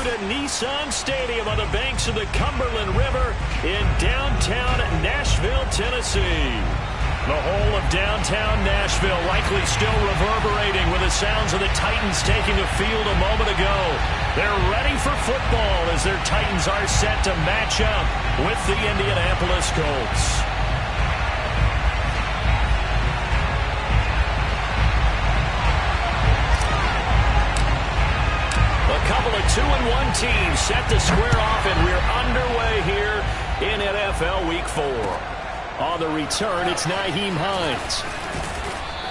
to Nissan Stadium on the banks of the Cumberland River in downtown Nashville, Tennessee. The whole of downtown Nashville likely still reverberating with the sounds of the Titans taking a field a moment ago. They're ready for football as their Titans are set to match up with the Indianapolis Colts. A couple of 2-1 teams set to square off, and we're underway here in NFL Week 4. On the return, it's Nyheim Hines.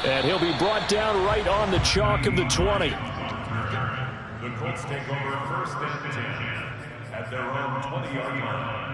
And he'll be brought down right on the chalk of the 20. The Colts take over first and 10 at their own 20-yard line.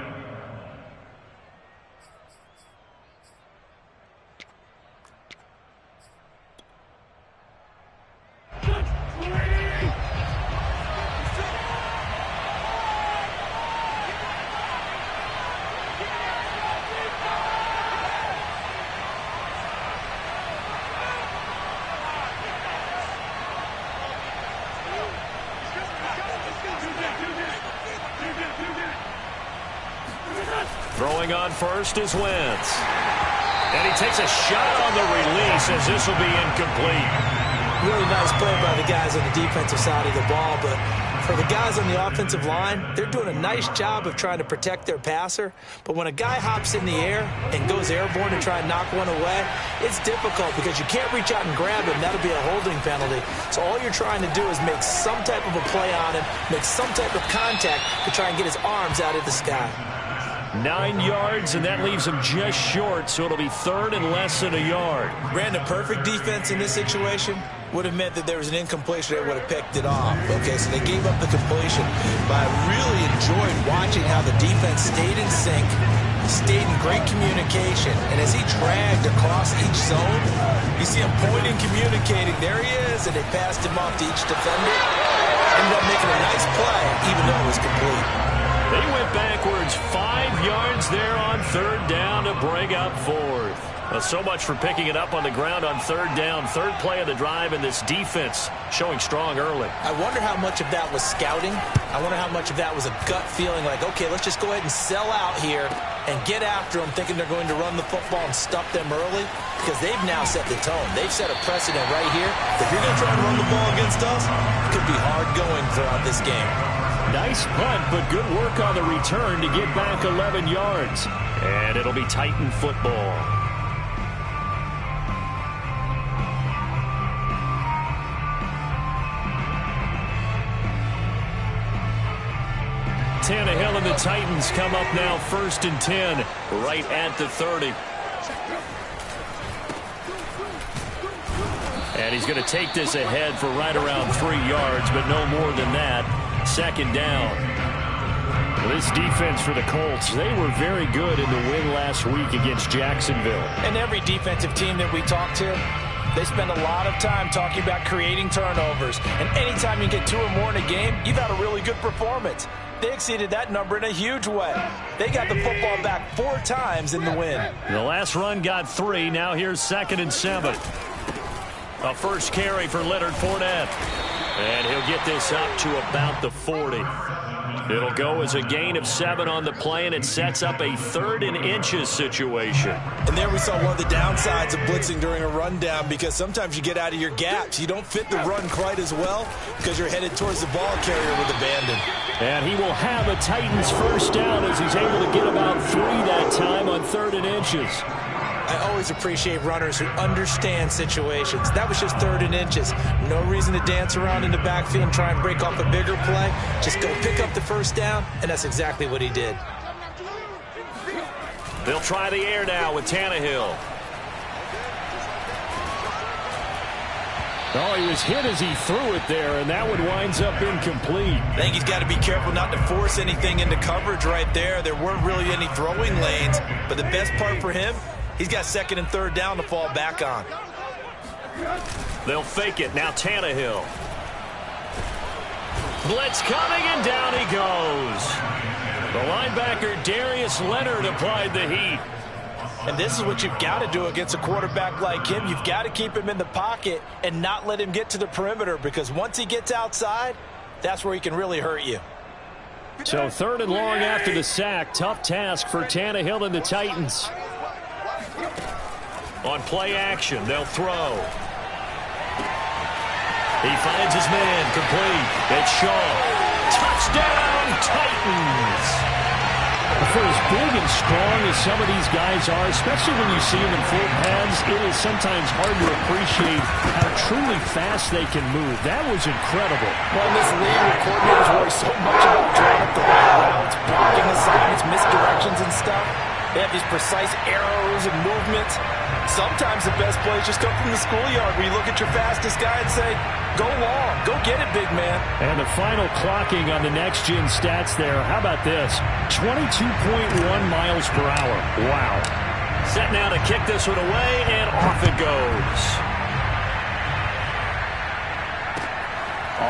Throwing on first is Wentz. And he takes a shot on the release as this will be incomplete. Really nice play by the guys on the defensive side of the ball, but for the guys on the offensive line, they're doing a nice job of trying to protect their passer. But when a guy hops in the air and goes airborne to try and knock one away, it's difficult because you can't reach out and grab him. That'll be a holding penalty. So all you're trying to do is make some type of a play on him, make some type of contact to try and get his arms out of the sky. 9 yards, and that leaves him just short, so it'll be third and less than a yard. Ran a perfect defense in this situation. Would have meant that there was an incompletion. They would have picked it off. Okay, so they gave up the completion. But I really enjoyed watching how the defense stayed in sync, stayed in great communication. And as he dragged across each zone, you see him pointing, communicating. There he is, and they passed him off to each defender. Ended up making a nice play, even though it was complete. They went backwards 5 yards there on third down to bring up fourth. So much for picking it up on the ground on third down. Third play of the drive, and this defense showing strong early. I wonder how much of that was scouting. I wonder how much of that was a gut feeling like, okay, let's just go ahead and sell out here and get after them, thinking they're going to run the football and stuff them early, because they've now set the tone. They've set a precedent right here. If you're going to try and run the ball against us, it could be hard going throughout this game. Nice punt, but good work on the return to get back 11 yards. And it'll be Titan football. Tannehill and the Titans come up now first and 10, right at the 30. And he's going to take this ahead for right around 3 yards, but no more than that. Second down. This defense for the Colts, they were very good in the win last week against Jacksonville. And every defensive team that we talk to, they spend a lot of time talking about creating turnovers. And anytime you get 2 or more in a game, you've had a really good performance. They exceeded that number in a huge way. They got the football back 4 times in the win. The last run got 3. Now here's 2nd and 7. A first carry for Leonard Fournette. And he'll get this up to about the 40. It'll go as a gain of 7 on the play, and it sets up a 3rd and inches situation. And there we saw one of the downsides of blitzing during a rundown, because sometimes you get out of your gaps. You don't fit the run quite as well because you're headed towards the ball carrier with abandon. And he will have a Titans first down as he's able to get about 3 that time on 3rd and inches. I always appreciate runners who understand situations. That was just 3rd and inches. No reason to dance around in the backfield and try and break off a bigger play. Just go pick up the first down, and that's exactly what he did. They'll try the air now with Tannehill. Oh, he was hit as he threw it there, and that one winds up incomplete. I think he's got to be careful not to force anything into coverage right there. There weren't really any throwing lanes, but the best part for him, he's got 2nd and 3rd down to fall back on. They'll fake it. Now Tannehill. Blitz coming, and down he goes. The linebacker, Darius Leonard, applied the heat. And this is what you've got to do against a quarterback like him. You've got to keep him in the pocket and not let him get to the perimeter, because once he gets outside, that's where he can really hurt you. So 3rd and long after the sack. Tough task for Tannehill and the Titans. On play action, they'll throw. He finds his man, complete. It's Shaw. Touchdown, Titans! For as big and strong as some of these guys are, especially when you see them in full pads, it is sometimes hard to appreciate how truly fast they can move. That was incredible. Well, in this league, the coordinators worry so much about drawing up the right routes, blocking assignments, misdirections and stuff. They have these precise arrows and movements. Sometimes the best plays just come from the schoolyard where you look at your fastest guy and say, go long, go get it, big man. And the final clocking on the next-gen stats there. How about this? 22.1 miles per hour. Wow. Set now to kick this one away, and off it goes.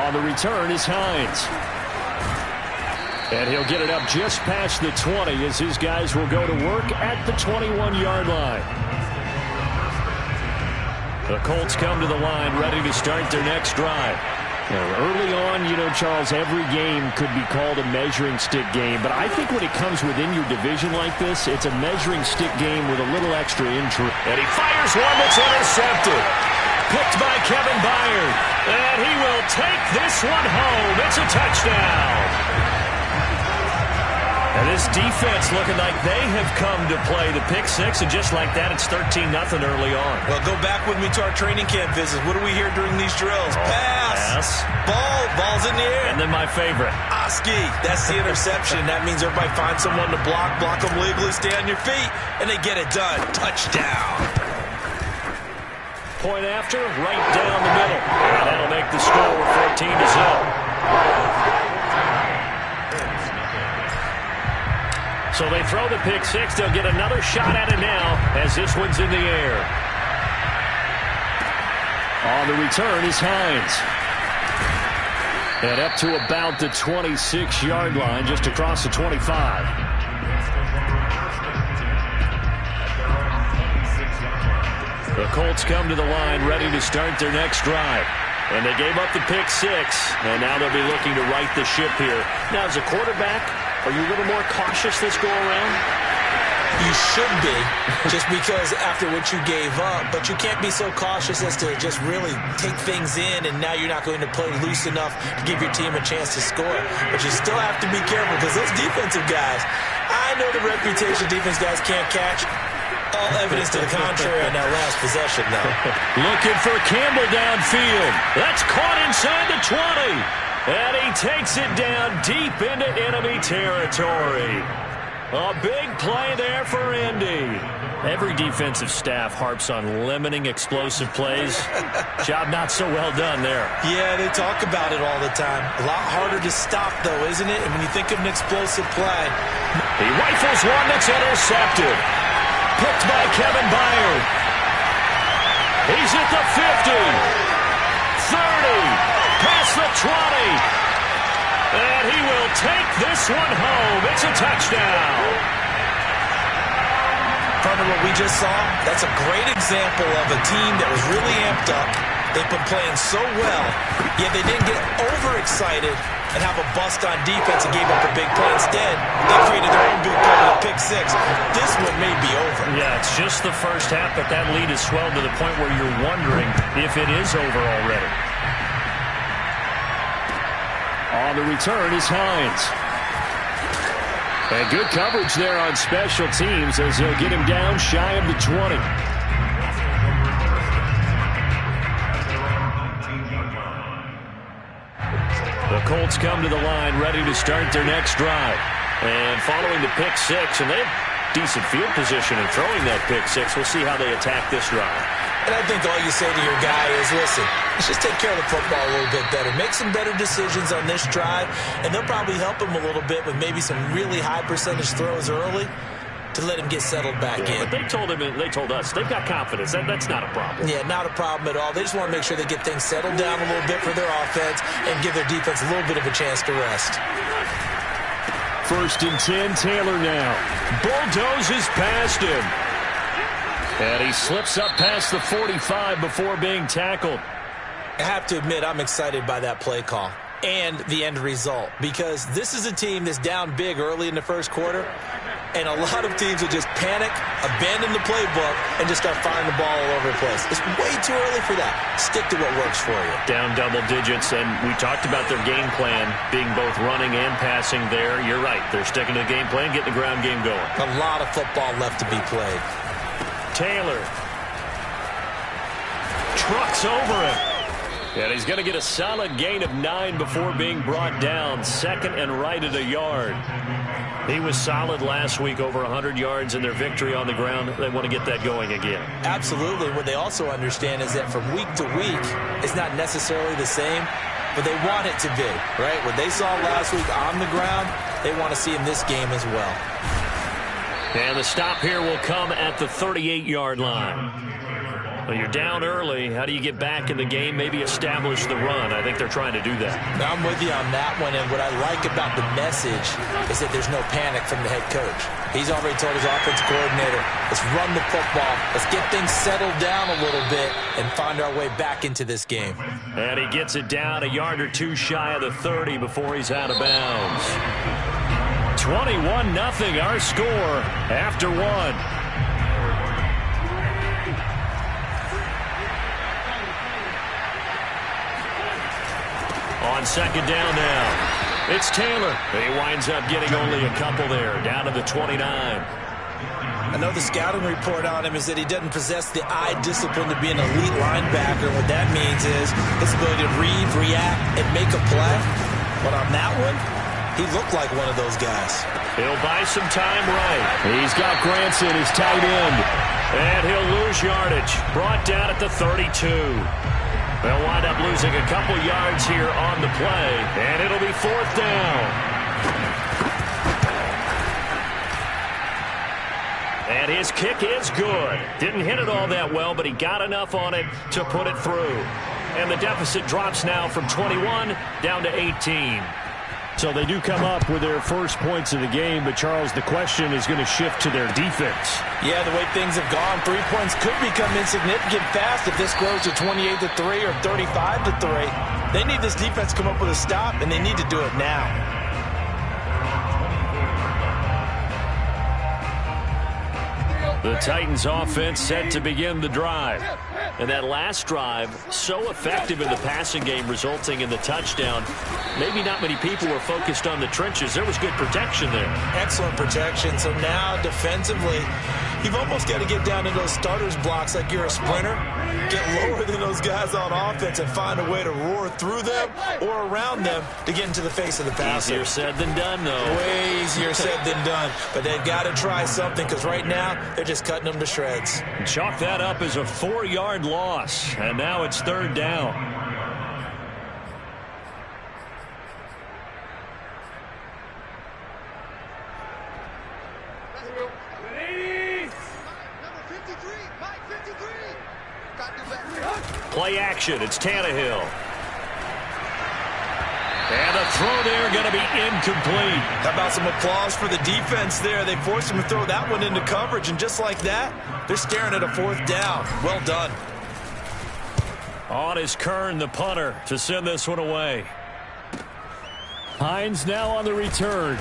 On the return is Hines. And he'll get it up just past the 20 as his guys will go to work at the 21-yard line. The Colts come to the line ready to start their next drive. Early on, Charles, every game could be called a measuring stick game. But I think when it comes within your division like this, it's a measuring stick game with a little extra intrigue. And he fires one that's intercepted. Picked by Kevin Byard. And he will take this one home. It's a touchdown. And this defense looking like they have come to play the pick six, and just like that, it's 13-0 early on. Well, go back with me to our training camp visits. What do we hear during these drills? Pass. Ball's in the air. And then my favorite. Oski. That's the interception. That means everybody finds someone to block them legally, stay on your feet, and they get it done. Touchdown. Point after, right down the middle. And that'll make the score 14-0. So they throw the pick six. They'll get another shot at it now as this one's in the air. On the return is Hines. And up to about the 26-yard line, just across the 25. The Colts come to the line ready to start their next drive. And they gave up the pick six, and now they'll be looking to right the ship here. Now, as a quarterback, are you a little more cautious this go-around? You should be, just because after what you gave up. But you can't be so cautious as to just really take things in, and now you're not going to play loose enough to give your team a chance to score. But you still have to be careful, because those defensive guys, I know the reputation defense guys can't catch. All evidence to the contrary on that last possession, though. Looking for Campbell downfield. That's caught inside the 20. And he takes it down deep into enemy territory. A big play there for Indy. Every defensive staff harps on limiting explosive plays. Job not so well done there. Yeah, they talk about it all the time. A lot harder to stop, though, isn't it? And when you think of an explosive play. He rifles one that's intercepted. Picked by Kevin Byard. He's at the 50. 30. Past the 20. And he will take this one home. It's a touchdown. From what we just saw, that's a great example of a team that was really amped up. They've been playing so well, yet they didn't get overexcited and have a bust on defense and gave up a big play. Instead, they created their own big play with a pick six. This one may be over. Yeah, it's just the first half, but that lead is swelled to the point where you're wondering if it is over already. On the return is Hines. And good coverage there on special teams as they'll get him down shy of the 20. The Colts come to the line ready to start their next drive. And following the pick six, and they have decent field position in throwing that pick six. We'll see how they attack this drive. And I think all you say to your guy is, listen, let's just take care of the football a little bit better. Make some better decisions on this drive, and they'll probably help him a little bit with maybe some really high percentage throws early to let him get settled back in. But they told us, they've got confidence. That's not a problem. Yeah, not a problem at all. They just want to make sure they get things settled down a little bit for their offense and give their defense a little bit of a chance to rest. 1st and 10, Taylor now. Bulldozes past him. And he slips up past the 45 before being tackled. I have to admit, I'm excited by that play call. and the end result, because this is a team that's down big early in the first quarter, and a lot of teams will just panic, abandon the playbook, and just start firing the ball all over the place. It's way too early for that. Stick to what works for you. Down double digits, and we talked about their game plan being both running and passing there. You're right. They're sticking to the game plan, getting the ground game going. A lot of football left to be played. Taylor trucks over him. And he's going to get a solid gain of 9 before being brought down. Second and right at a yard. He was solid last week, over 100 yards in their victory on the ground. They want to get that going again. Absolutely. What they also understand is that from week to week, it's not necessarily the same, but they want it to be, right? What they saw last week on the ground, they want to see in this game as well. And the stop here will come at the 38-yard line. Well, you're down early. How do you get back in the game? Maybe establish the run. I think they're trying to do that. Now, I'm with you on that one, and what I like about the message is that there's no panic from the head coach. He's already told his offensive coordinator, let's run the football, let's get things settled down a little bit and find our way back into this game. And he gets it down a yard or two shy of the 30 before he's out of bounds. 21-0 our score after one. On second down now, it's Taylor. He winds up getting only a couple there, down to the 29. I know the scouting report on him is that he doesn't possess the eye discipline to be an elite linebacker. What that means is his ability to read, react, and make a play. But on that one, he looked like one of those guys. He'll buy some time right. He's got Granson, his tight end. And he'll lose yardage. Brought down at the 32. They'll wind up losing a couple yards here on the play, and it'll be fourth down. And his kick is good. Didn't hit it all that well, but he got enough on it to put it through. And the deficit drops now from 21 down to 18. So they do come up with their first points of the game, but, Charles, the question is going to shift to their defense. Yeah, the way things have gone, 3 points could become insignificant fast if this grows to 28-3 or 35-3. They need this defense to come up with a stop, and they need to do it now. The Titans offense set to begin the drive. And that last drive, so effective in the passing game, resulting in the touchdown. Maybe not many people were focused on the trenches. There was good protection there. Excellent protection. So now, defensively, you've almost got to get down into those starters blocks like you're a sprinter. Get lower than those guys on offense and find a way to roar through them or around them to get into the face of the passer. Easier said than done, though. Way easier said than done. But they've got to try something, because right now they're just cutting them to shreds. Chalk that up as a 4-yard loss. And now it's third down. Play action. It's Tannehill. And the throw there going to be incomplete. How about some applause for the defense there? They forced him to throw that one into coverage, and just like that, they're staring at a fourth down. Well done. On is Kern, the punter, to send this one away. Hines now on the return.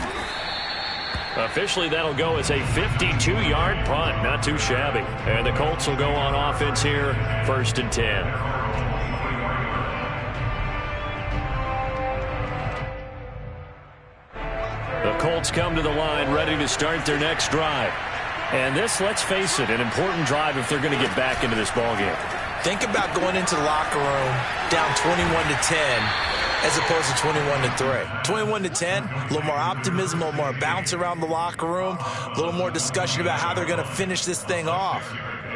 Officially, that'll go as a 52-yard punt. Not too shabby. And the Colts will go on offense here, 1st and 10. The Colts come to the line, ready to start their next drive. And this, let's face it, an important drive if they're going to get back into this ballgame. Think about going into the locker room down 21-10 as opposed to 21-3. 21-10, a little more optimism, a little more bounce around the locker room, a little more discussion about how they're going to finish this thing off.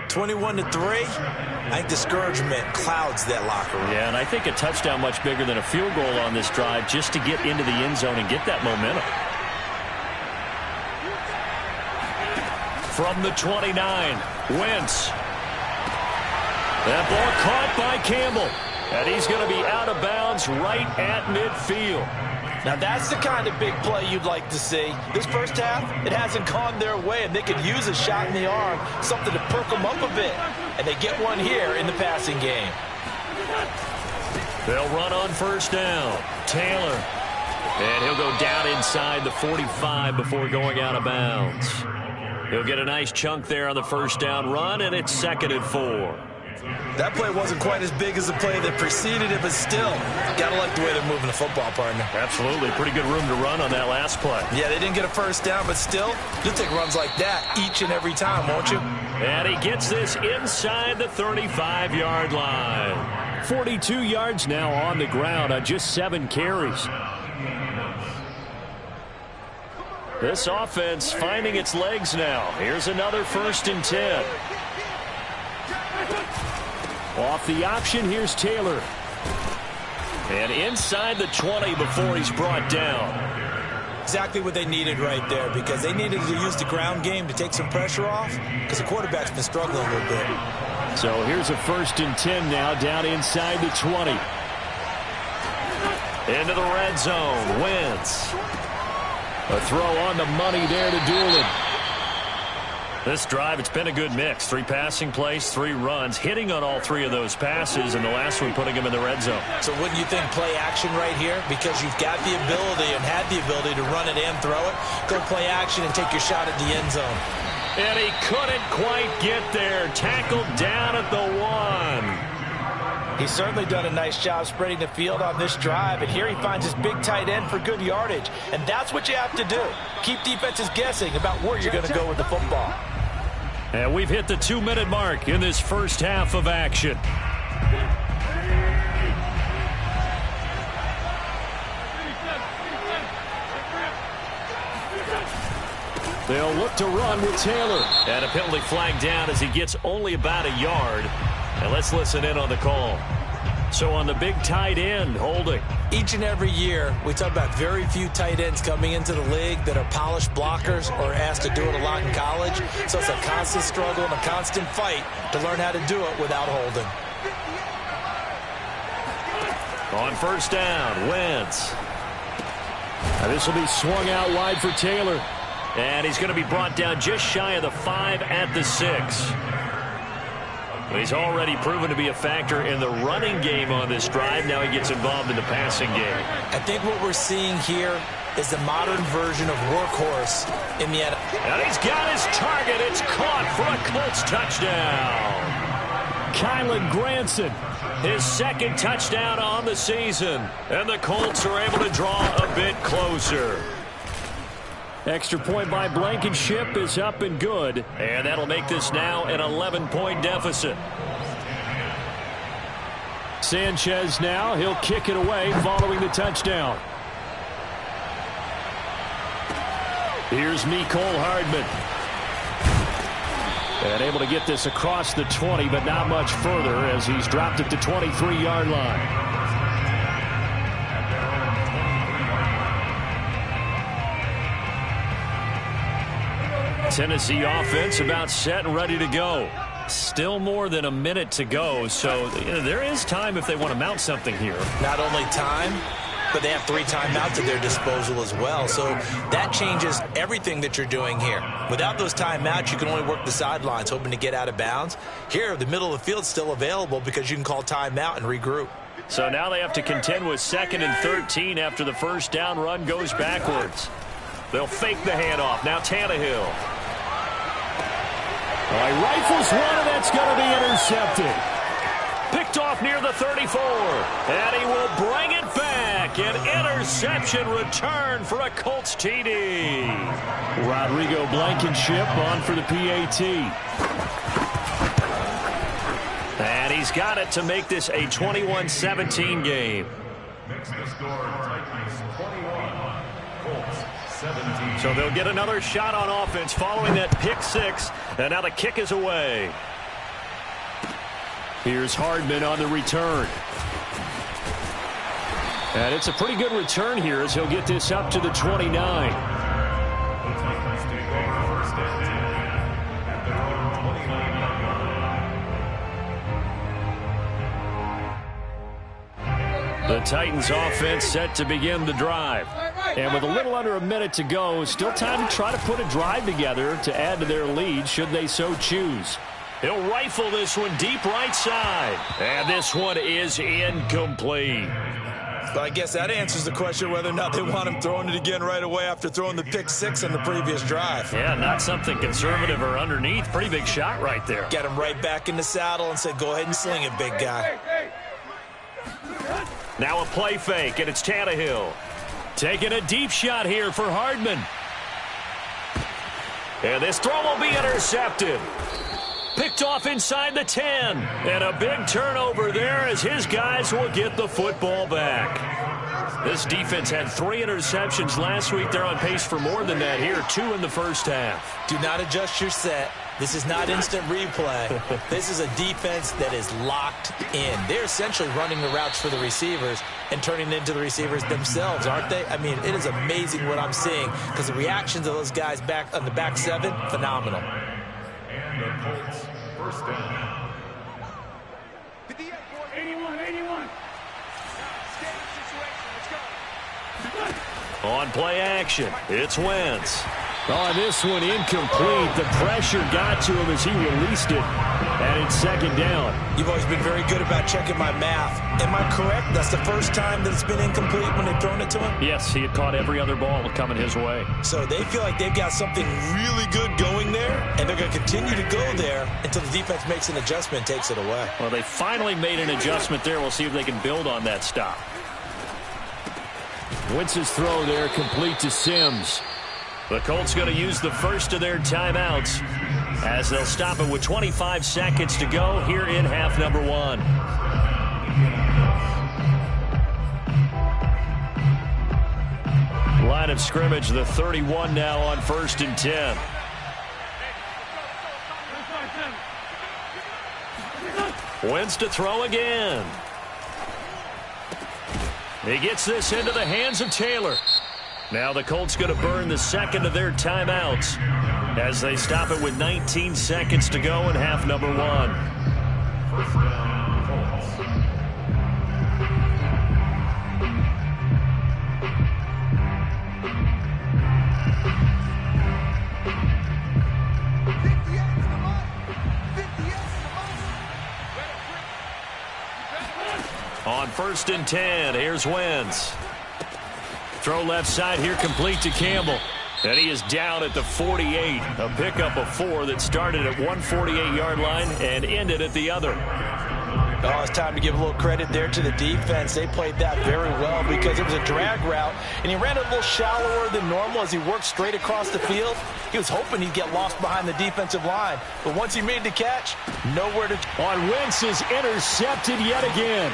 21-3, I think discouragement clouds that locker room. Yeah, and I think a touchdown much bigger than a field goal on this drive just to get into the end zone and get that momentum. From the 29, Wentz. That ball caught by Campbell. And he's going to be out of bounds right at midfield. Now that's the kind of big play you'd like to see. This first half, it hasn't gone their way, and they could use a shot in the arm, something to perk them up a bit. And they get one here in the passing game. They'll run on first down. Taylor. And he'll go down inside the 45 before going out of bounds. He'll get a nice chunk there on the first down run, and it's 2nd and 4. That play wasn't quite as big as the play that preceded it, but still, gotta like the way they're moving the football, partner. Absolutely. Pretty good room to run on that last play. Yeah, they didn't get a first down, but still, you'll take runs like that each and every time, won't you? And he gets this inside the 35-yard line. 42 yards now on the ground on just 7 carries. This offense finding its legs now. Here's another 1st and 10. Off the option, here's Taylor. And inside the 20 before he's brought down. Exactly what they needed right there, because they needed to use the ground game to take some pressure off, because the quarterback's been struggling a little bit. So here's a 1st and 10 now, down inside the 20. Into the red zone, Wentz. A throw on the money there to Doolin. This drive, it's been a good mix. 3 passing plays, 3 runs, hitting on all 3 of those passes, and the last one putting him in the red zone. So wouldn't you think play action right here? Because you've got the ability and had the ability to run it and throw it. Go play action and take your shot at the end zone. And he couldn't quite get there. Tackled down at the 1. He's certainly done a nice job spreading the field on this drive, and here he finds his big tight end for good yardage. And that's what you have to do. Keep defenses guessing about where you're going to go with the football. And we've hit the 2-minute mark in this first half of action. They'll look to run with Taylor. And a penalty flag down as he gets only about a yard. And let's listen in on the call. So on the big tight end, holding. Each and every year, we talk about very few tight ends coming into the league that are polished blockers or asked to do it a lot in college. So it's a constant struggle and a constant fight to learn how to do it without holding. On first down, Wentz. Now this will be swung out wide for Taylor. And he's going to be brought down just shy of the 5 at the 6. He's already proven to be a factor in the running game on this drive. Now he gets involved in the passing game. I think what we're seeing here is the modern version of workhorse in the NFL. And he's got his target. It's caught for a Colts touchdown. Kylan Granson, his 2nd touchdown on the season. And the Colts are able to draw a bit closer. Extra point by Blankenship is up and good. And that'll make this now an 11-point deficit. Sanchez now, he'll kick it away following the touchdown. Here's Mecole Hardman. And able to get this across the 20, but not much further as he's dropped at the 23-yard line. Tennessee offense about set and ready to go. Still more than a minute to go, so there is time if they want to mount something here. Not only time, but they have 3 timeouts at their disposal as well, so that changes everything that you're doing here. Without those timeouts, you can only work the sidelines, hoping to get out of bounds. Here, the middle of the field's still available because you can call timeout and regroup. So now they have to contend with 2nd and 13 after the first down run goes backwards. They'll fake the handoff. Now Tannehill. He rifles one, and that's going to be intercepted. Picked off near the 34. And he will bring it back. An interception return for a Colts TD. Rodrigo Blankenship on for the PAT. And he's got it to make this a 21-17 game. Makes the score Titans 21, Colts 17. So they'll get another shot on offense following that pick 6. And now the kick is away. Here's Hardman on the return. And it's a pretty good return here as he'll get this up to the 29. The Titans take over first and 10 at their own 29-yard line. The Titans offense set to begin the drive. And with a little under a minute to go, still time to try to put a drive together to add to their lead should they so choose. He'll rifle this one deep right side. And this one is incomplete. But I guess that answers the question whether or not they want him throwing it again right away after throwing the pick six on the previous drive. Yeah, not something conservative or underneath. Pretty big shot right there. Get him right back in the saddle and said, go ahead and sling it, big guy. Now a play fake, and it's Tannehill. Taking a deep shot here for Hardman. And this throw will be intercepted. Picked off inside the 10. And a big turnover there as his guys will get the football back. This defense had 3 interceptions last week. They're on pace for more than that here. 2 in the first half. Do not adjust your set. This is not instant replay. This is a defense that is locked in. They're essentially running the routes for the receivers and turning it into the receivers themselves, aren't they? I mean, it is amazing what I'm seeing because the reactions of those guys back on the back 7, phenomenal. And the Colts, first down. 81. On play action, it's Wentz. On this one, incomplete. The pressure got to him as he released it. And it's second down. You've always been very good about checking my math. Am I correct? That's the first time that it's been incomplete when they've thrown it to him? Yes, he had caught every other ball coming his way. So they feel like they've got something really good going there, and they're going to continue to go there until the defense makes an adjustment and takes it away. Well, they finally made an adjustment there. We'll see if they can build on that stop. Wentz's throw there complete to Sims. The Colts going to use the first of their timeouts as they'll stop it with 25 seconds to go here in half number 1. Line of scrimmage, the 31 now on 1st and 10. Wentz to throw again. He gets this into the hands of Taylor. Now the Colts going to burn the second of their timeouts as they stop it with 19 seconds to go in half number 1. First down, Colts. On 1st and 10, here's Wentz. Throw left side here, complete to Campbell. And he is down at the 48. A pickup of 4 that started at 148-yard line and ended at the other. Oh, it's time to give a little credit there to the defense. They played that very well because it was a drag route, and he ran it a little shallower than normal as he worked straight across the field. He was hoping he'd get lost behind the defensive line, but once he made the catch, nowhere to... On Wentz is intercepted yet again.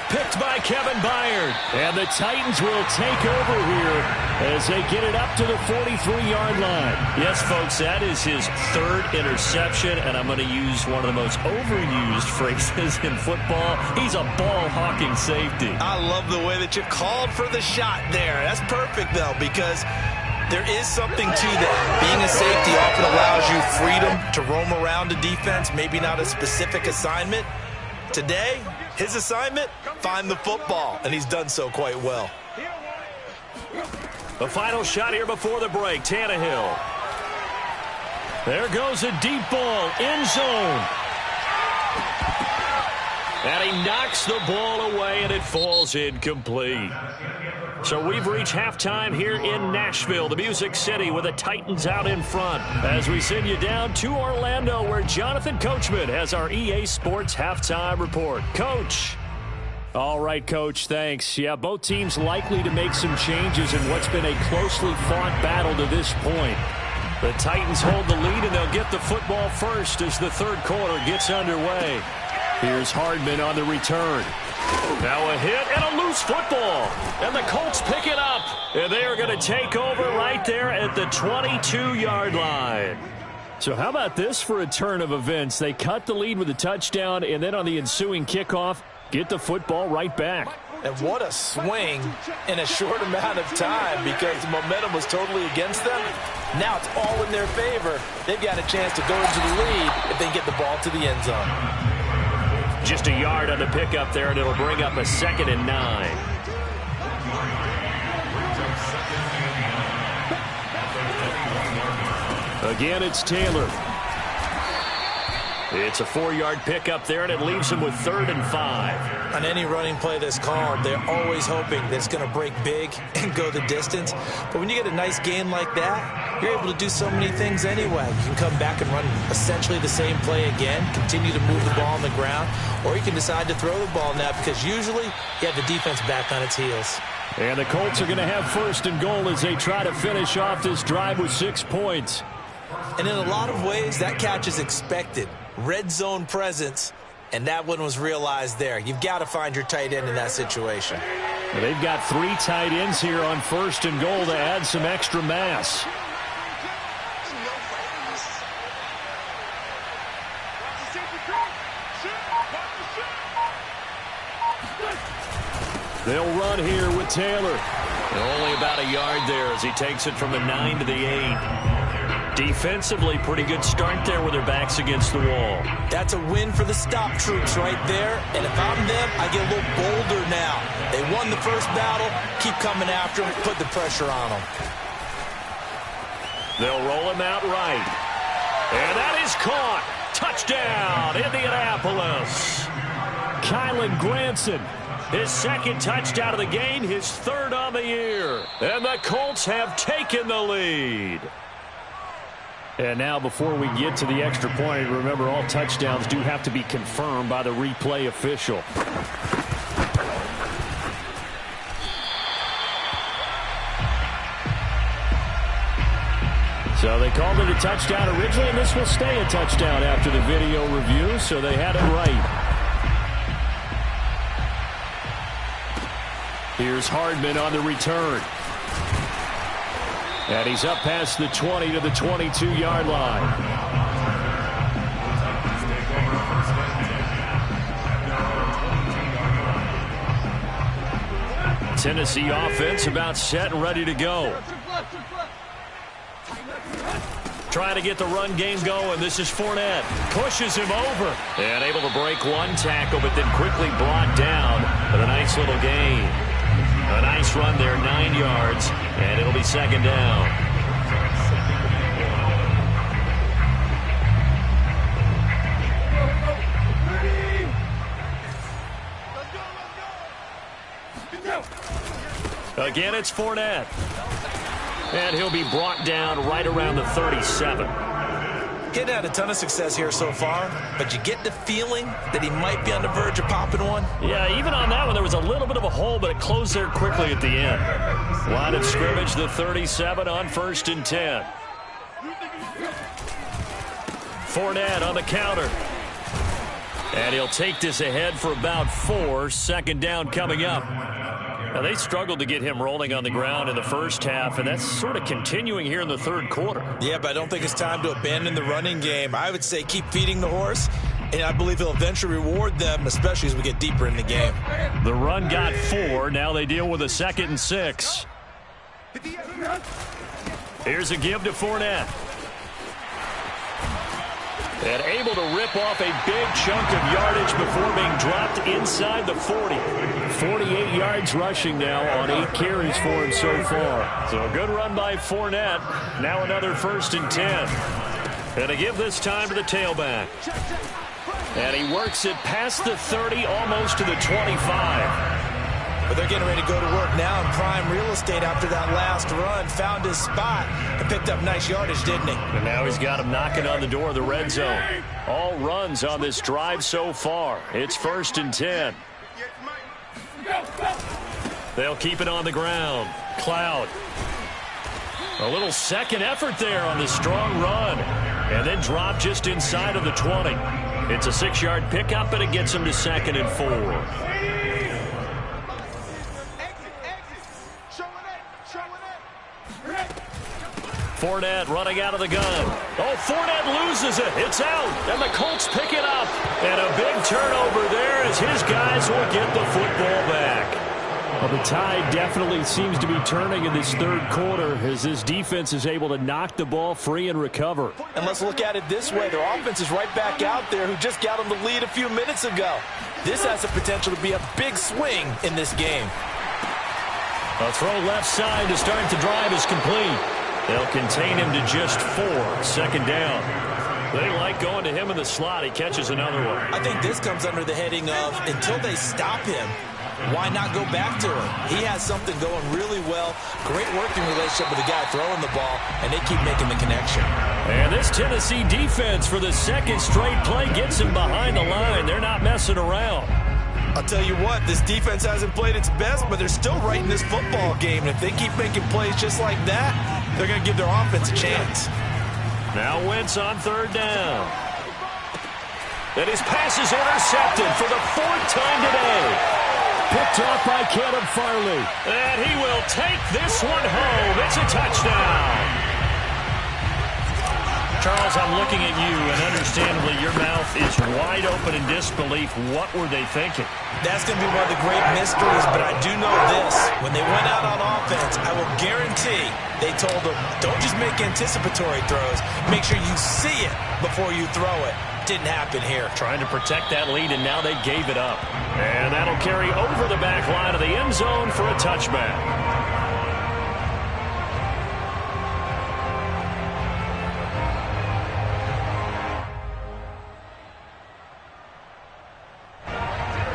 Picked by Kevin Byard. And the Titans will take over here as they get it up to the 43-yard line. Yes, folks, that is his 3rd interception, and I'm going to use one of the most overused phrases in football. He's a ball-hawking safety. I love the way that you called for the shot there. That's perfect, though, because there is something to that. Being a safety often allows you freedom to roam around the defense, maybe not a specific assignment. Today, his assignment, find the football, and he's done so quite well. The final shot here before the break, Tannehill. There goes a deep ball, end zone. And he knocks the ball away, and it falls incomplete. So we've reached halftime here in Nashville, the Music City, with the Titans out in front. As we send you down to Orlando, where Jonathan Coachman has our EA Sports halftime report. Coach. All right, Coach, thanks. Yeah, both teams likely to make some changes in what's been a closely fought battle to this point. The Titans hold the lead, and they'll get the football first as the 3rd quarter gets underway. Here's Hardman on the return. Now a hit and a loose football. And the Colts pick it up. And they are going to take over right there at the 22-yard line. So how about this for a turn of events? They cut the lead with a touchdown, and then on the ensuing kickoff, get the football right back. And what a swing in a short amount of time because the momentum was totally against them. Now it's all in their favor. They've got a chance to go into the lead if they get the ball to the end zone. Just a yard on the pickup there, and it'll bring up a 2nd and 9. Again, it's Taylor. It's a 4-yard pickup there, and it leaves him with 3rd and 5. On any running play that's called, they're always hoping that it's going to break big and go the distance. But when you get a nice gain like that, you're able to do so many things anyway. You can come back and run essentially the same play again, continue to move the ball on the ground, or you can decide to throw the ball now because usually you have the defense back on its heels. And the Colts are going to have 1st and goal as they try to finish off this drive with 6 points. And in a lot of ways, that catch is expected. Red zone presence, and that one was realized there. You've got to find your tight end in that situation. Well, they've got 3 tight ends here on 1st and goal to add some extra mass. They'll run here with Taylor. Only about a yard there as he takes it from the 9 to the 8. Defensively, pretty good start there with their backs against the wall. That's a win for the stop troops right there. And if I'm them, I get a little bolder now. They won the first battle. Keep coming after them. Put the pressure on them. They'll roll him out right. And that is caught. Touchdown, Indianapolis. Kylan Granson. His 2nd touchdown of the game, his 3rd on the year. And the Colts have taken the lead. And now before we get to the extra point, remember all touchdowns do have to be confirmed by the replay official. So they called it a touchdown originally, and this will stay a touchdown after the video review, so they had it right. Here's Hardman on the return. And he's up past the 20 to the 22-yard line. Tennessee offense about set and ready to go. Trying to get the run game going. This is Fournette. Pushes him over. And able to break one tackle, but then quickly brought down. But a nice little gain. A nice run there, 9 yards, and it'll be 2nd down. Again, it's Fournette. And he'll be brought down right around the 37. Getting had a ton of success here so far, but you get the feeling that he might be on the verge of popping one. Yeah, even on that one, there was a little bit of a hole, but it closed there quickly at the end. Line of scrimmage, the 37 on 1st and 10. Fournette on the counter. And he'll take this ahead for about 4. 2nd down coming up. Now, they struggled to get him rolling on the ground in the first half, and that's sort of continuing here in the 3rd quarter. Yeah, but I don't think it's time to abandon the running game. I would say keep feeding the horse, and I believe he'll eventually reward them, especially as we get deeper in the game. The run got 4. Now they deal with a 2nd and 6. Here's a give to Fournette. And able to rip off a big chunk of yardage before being dropped inside the 40. 48 yards rushing now on 8 carries for him so far. So a good run by Fournette. Now another 1st and 10. And a give this time to the tailback. And he works it past the 30, almost to the 25. But they're getting ready to go to work now in prime real estate after that last run. Found his spot and picked up nice yardage, didn't he? And now he's got him knocking on the door of the red zone. All runs on this drive so far. It's 1st and 10. They'll keep it on the ground. Cloud. A little second effort there on the strong run. And then drop just inside of the 20. It's a 6-yard pickup, and it gets him to 2nd and 4. Fournette running out of the gun. Oh, Fournette loses it. It's out. And the Colts pick it up. And a big turnover there as his guys will get the football back. Well, the tide definitely seems to be turning in this 3rd quarter as this defense is able to knock the ball free and recover. And let's look at it this way. Their offense is right back out there who just got them the lead a few minutes ago. This has the potential to be a big swing in this game. A throw left side to start the drive is complete. They'll contain him to just 4. 2nd down. They like going to him in the slot. He catches another one. I think this comes under the heading of until they stop him, why not go back to him? He has something going really well. Great working relationship with the guy throwing the ball, and they keep making the connection. And this Tennessee defense for the second straight play gets him behind the line. They're not messing around. I'll tell you what, this defense hasn't played its best, but they're still right in this football game. And if they keep making plays just like that, they're going to give their offense a chance. Now Wentz on third down. And his pass is intercepted for the fourth time today. Picked off by Caleb Farley. And he will take this one home. It's a touchdown. Charles, I'm looking at you, and understandably your mouth is wide open in disbelief. What were they thinking? That's going to be one of the great mysteries, but I do know this. When they went out on offense, I will guarantee they told them, don't just make anticipatory throws. Make sure you see it before you throw it. Didn't happen here. Trying to protect that lead, and now they gave it up. And that'll carry over the back line of the end zone for a touchback.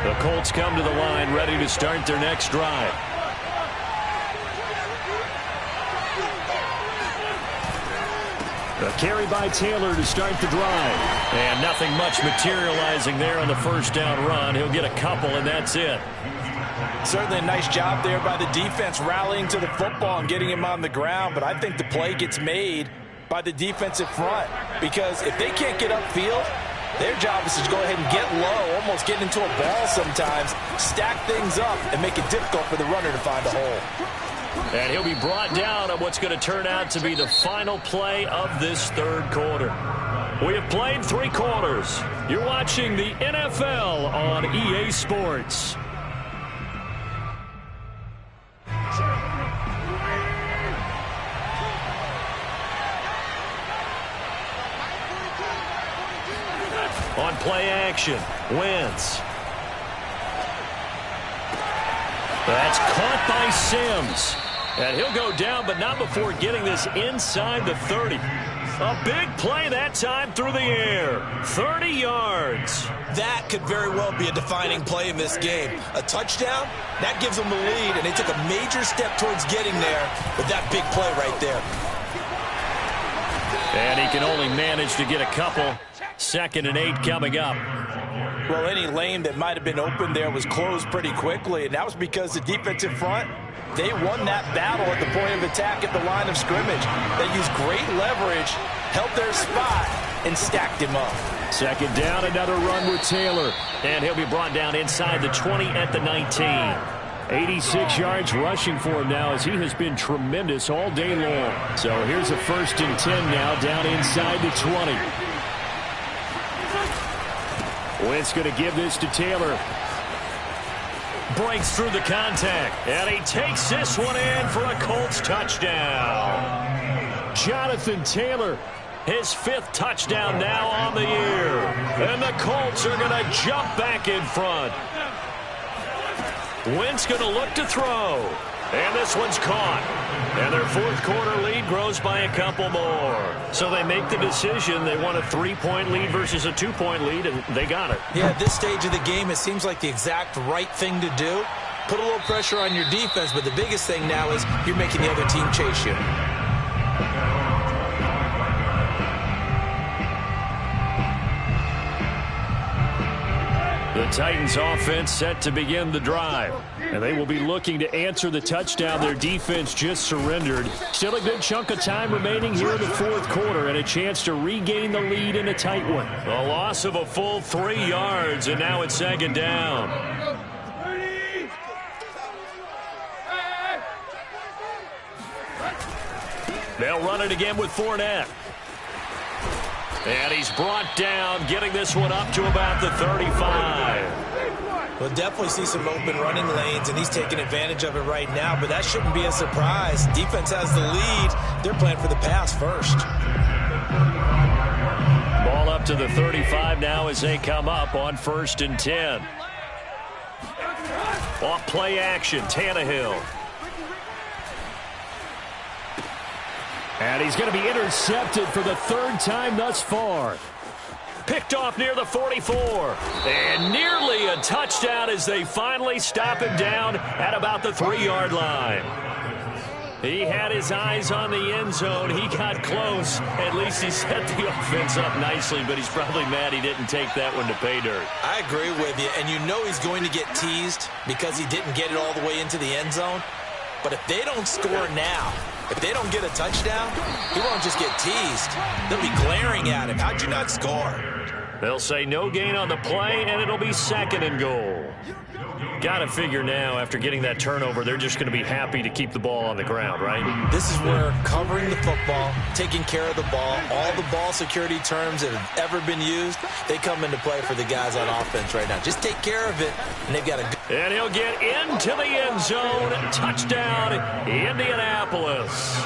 The Colts come to the line, ready to start their next drive. A carry by Taylor to start the drive. And nothing much materializing there on the first down run. He'll get a couple, and that's it. Certainly a nice job there by the defense rallying to the football and getting him on the ground, but I think the play gets made by the defensive front, because if they can't get upfield, their job is to go ahead and get low, almost get into a ball sometimes, stack things up, and make it difficult for the runner to find a hole. And he'll be brought down on what's going to turn out to be the final play of this third quarter. We have played 3 quarters. You're watching the NFL on EA Sports. On play action, Wentz. That's caught by Sims. And he'll go down, but not before getting this inside the 30. A big play that time through the air. 30 yards. That could very well be a defining play in this game. A touchdown, that gives them the lead, and they took a major step towards getting there with that big play right there. And he can only manage to get a couple. 2nd and 8 coming up. Well, any lane that might have been open there was closed pretty quickly, and that was because the defensive front, they won that battle at the point of attack at the line of scrimmage. They used great leverage, held their spot, and stacked him up. 2nd down, another run with Taylor. And he'll be brought down inside the 20 at the 19. 86 yards rushing for him now, as he has been tremendous all day long. So here's a 1st and 10 now, down inside the 20. Wentz going to give this to Taylor. Breaks through the contact. And he takes this one in for a Colts touchdown. Jonathan Taylor, his 5th touchdown now on the year. And the Colts are going to jump back in front. Wentz going to look to throw. And this one's caught. And their 4th quarter lead grows by a couple more. So they make the decision. They want a 3-point lead versus a 2-point lead, and they got it. Yeah, at this stage of the game, it seems like the exact right thing to do. Put a little pressure on your defense, but the biggest thing now is you're making the other team chase you. The Titans offense set to begin the drive. And they will be looking to answer the touchdown their defense just surrendered. Still a good chunk of time remaining here in the 4th quarter, and a chance to regain the lead in a tight one. A loss of a full 3 yards, and now it's 2nd down. They'll run it again with Fournette. And he's brought down, getting this one up to about the 35. We'll definitely see some open running lanes, and he's taking advantage of it right now, but that shouldn't be a surprise. Defense has the lead. They're playing for the pass first. Ball up to the 35 now as they come up on 1st and 10. Off play action, Tannehill. And he's going to be intercepted for the third time thus far. Picked off near the 44. And nearly a touchdown as they finally stop him down at about the 3-yard line. He had his eyes on the end zone. He got close. At least he set the offense up nicely, but he's probably mad he didn't take that one to pay dirt. I agree with you, and you know he's going to get teased because he didn't get it all the way into the end zone. But if they don't score now, if they don't get a touchdown, he won't just get teased. They'll be glaring at him. How'd you not score? They'll say no gain on the play, and it'll be 2nd and goal. Got to figure now, after getting that turnover, they're just going to be happy to keep the ball on the ground, right? This is where covering the football, taking care of the ball, all the ball security terms that have ever been used, they come into play for the guys on offense right now. Just take care of it, and they've got a... And he'll get into the end zone. Touchdown, Indianapolis.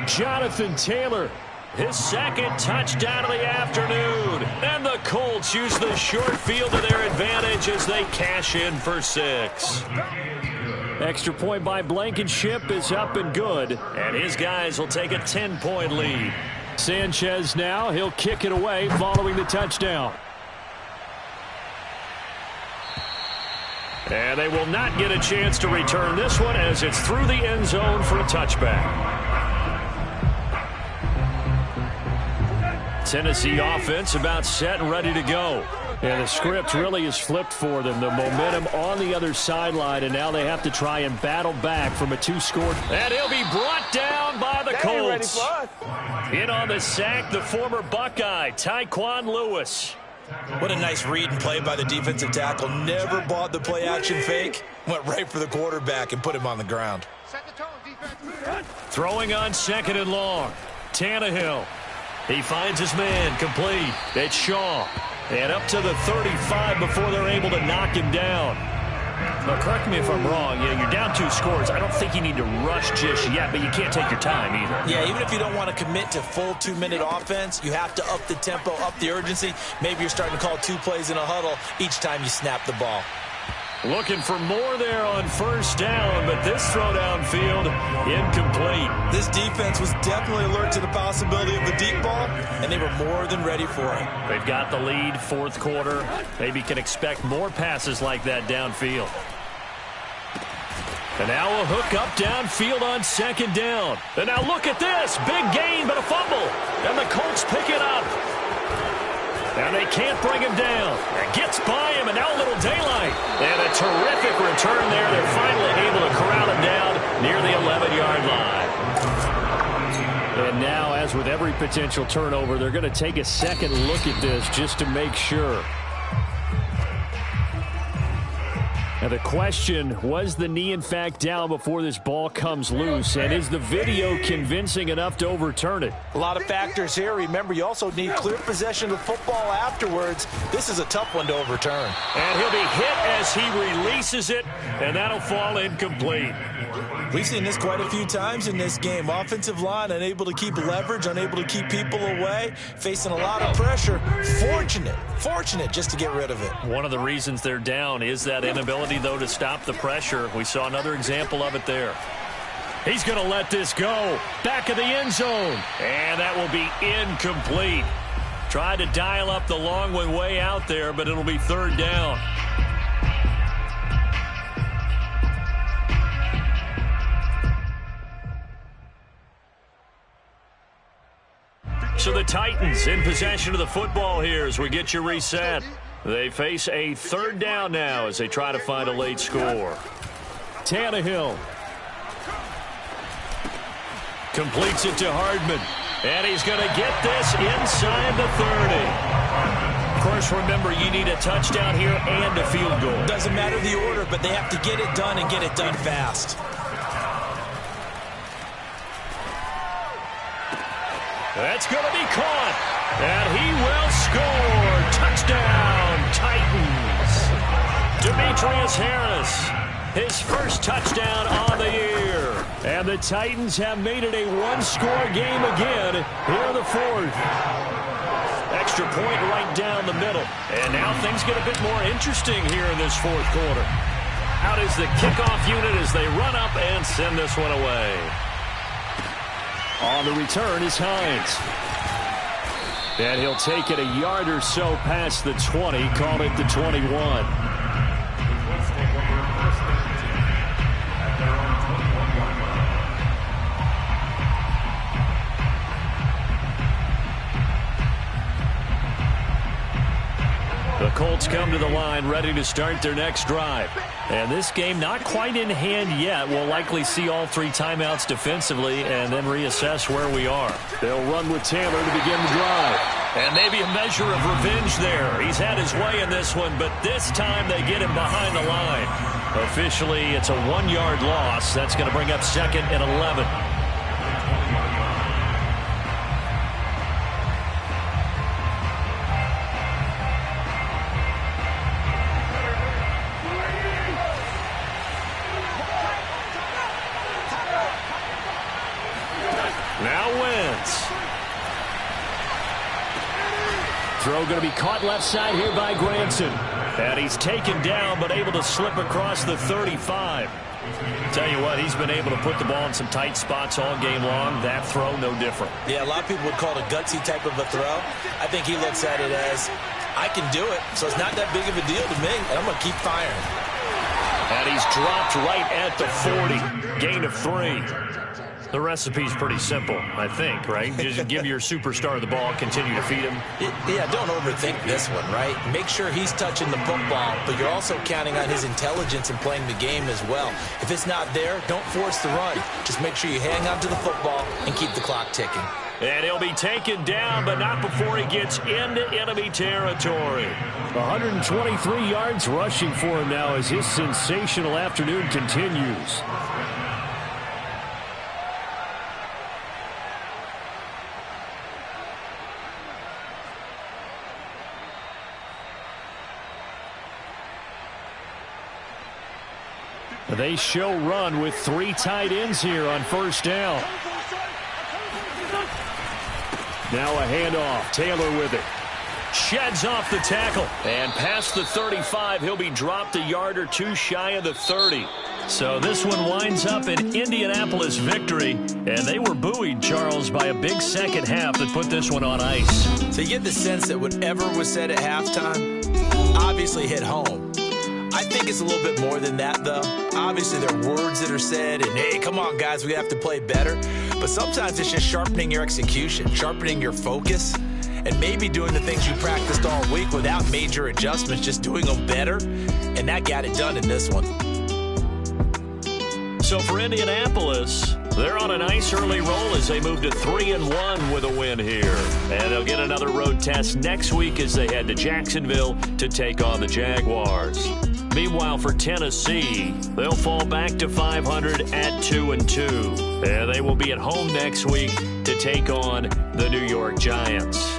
Jonathan Taylor, his 2nd touchdown of the afternoon. And the Colts use the short field to their advantage as they cash in for 6. Extra point by Blankenship is up and good. And his guys will take a 10-point lead. Sanchez now, he'll kick it away following the touchdown. And they will not get a chance to return this one as it's through the end zone for a touchback. Tennessee offense about set and ready to go. And the script really is flipped for them. The momentum on the other sideline, and now they have to try and battle back from a 2-score. And he'll be brought down by the Colts. In on the sack, the former Buckeye, Tyquan Lewis. What a nice read and play by the defensive tackle. Never bought the play-action fake. Went right for the quarterback and put him on the ground. Throwing on 2nd and long. Tannehill. He finds his man complete. It's Shaw. And up to the 35 before they're able to knock him down. Now, correct me if I'm wrong. Yeah, you're down 2 scores. I don't think you need to rush just yet, but you can't take your time either. Yeah, even if you don't want to commit to full 2-minute offense, you have to up the tempo, up the urgency. Maybe you're starting to call 2 plays in a huddle each time you snap the ball. Looking for more there on 1st down, but this throw downfield incomplete. This defense was definitely alert to the possibility of the deep ball, and they were more than ready for it. They've got the lead, 4th quarter. Maybe can expect more passes like that downfield. And now a hook up downfield on 2nd down. And now look at this. Big gain, but a fumble. And the Colts pick it up. And they can't bring him down. It gets by him, and now a little daylight. And a terrific return there. They're finally able to corral him down near the 11-yard line. And now, as with every potential turnover, they're going to take a second look at this just to make sure. Now the question, was the knee in fact down before this ball comes loose? And is the video convincing enough to overturn it? A lot of factors here. Remember, you also need clear possession of the football afterwards. This is a tough one to overturn. And he'll be hit as he releases it, and that'll fall incomplete. We've seen this quite a few times in this game. Offensive line unable to keep leverage, unable to keep people away, facing a lot of pressure. Fortunate just to get rid of it. One of the reasons they're down is that inability, though, to stop the pressure. We saw another example of it there. He's going to let this go. Back of the end zone. And that will be incomplete. Tried to dial up the long one way out there, but it'll be 3rd down. So the Titans in possession of the football here as we get you reset. They face a 3rd down now as they try to find a late score. Tannehill completes it to Hardman. And he's going to get this inside the 30. Of course, remember, you need a touchdown here and a field goal. Doesn't matter the order, but they have to get it done and get it done fast. That's going to be caught. And he will score. Touchdown, Titans. Demetrius Harris, his first touchdown on the year. And the Titans have made it a 1-score game again here in the 4th. Extra point right down the middle. And now things get a bit more interesting here in this 4th quarter. Out is the kickoff unit as they run up and send this one away. On the return is Hines. And he'll take it a yard or so past the 20, call it the 21. The Colts come to the line ready to start their next drive. And this game not quite in hand yet. We'll likely see all 3 timeouts defensively and then reassess where we are. They'll run with Taylor to begin the drive. And maybe a measure of revenge there. He's had his way in this one, but this time they get him behind the line. Officially, it's a 1-yard loss. That's going to bring up 2nd and 11. Throw going to be caught left side here by Granson. And he's taken down, but able to slip across the 35. Tell you what, he's been able to put the ball in some tight spots all game long. That throw, no different. Yeah, a lot of people would call it a gutsy type of a throw. I think he looks at it as, I can do it, so it's not that big of a deal to me, and I'm going to keep firing. And he's dropped right at the 40. Gain of 3. The recipe's pretty simple, I think, right? Just give your superstar the ball, continue to feed him. Yeah, don't overthink this one, right? Make sure he's touching the football, but you're also counting on his intelligence in playing the game as well. If it's not there, don't force the run. Just make sure you hang on to the football and keep the clock ticking. And he'll be taken down, but not before he gets into enemy territory. 123 yards rushing for him now as his sensational afternoon continues. They show run with 3 tight ends here on first down. Now a handoff. Taylor with it. Sheds off the tackle. And past the 35, he'll be dropped a yard or 2 shy of the 30. So this one winds up an Indianapolis victory. And they were buoyed, Charles, by a big second half that put this one on ice. So you get the sense that whatever was said at halftime obviously hit home. I think it's a little bit more than that, though. Obviously, there are words that are said, and, hey, come on, guys, we have to play better. But sometimes it's just sharpening your execution, sharpening your focus, and maybe doing the things you practiced all week without major adjustments, just doing them better, and that got it done in this one. So for Indianapolis, they're on a nice early roll as they move to 3-1 with a win here. And they'll get another road test next week as they head to Jacksonville to take on the Jaguars. Meanwhile, for Tennessee, they'll fall back to 500 at 2-2. And they will be at home next week to take on the New York Giants.